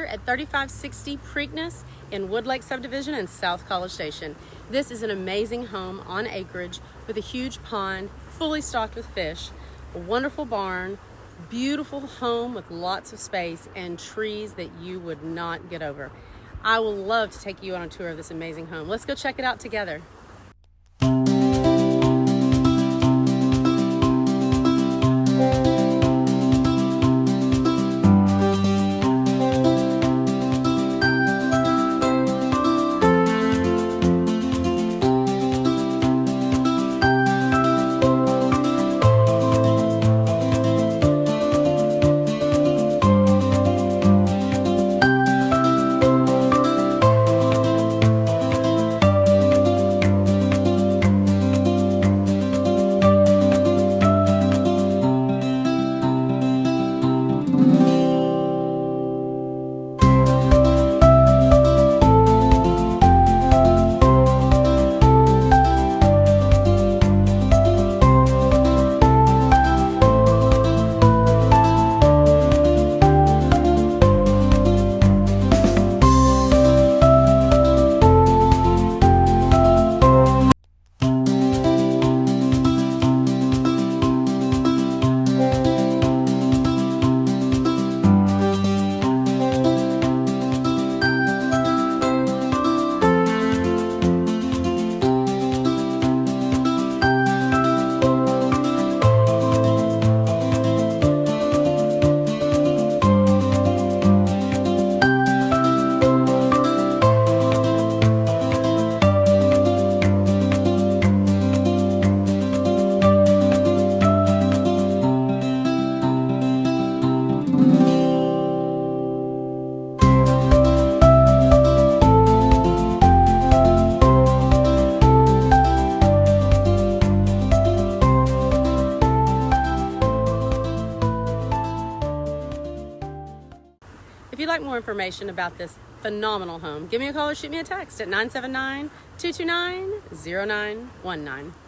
at 3560 Preakness in Woodlake Subdivision in South College Station. This is an amazing home on acreage with a huge pond, fully stocked with fish, a wonderful barn, beautiful home with lots of space and trees that you would not get over. I will love to take you on a tour of this amazing home. Let's go check it out together. If you'd like more information about this phenomenal home, give me a call or shoot me a text at 979-229-0919.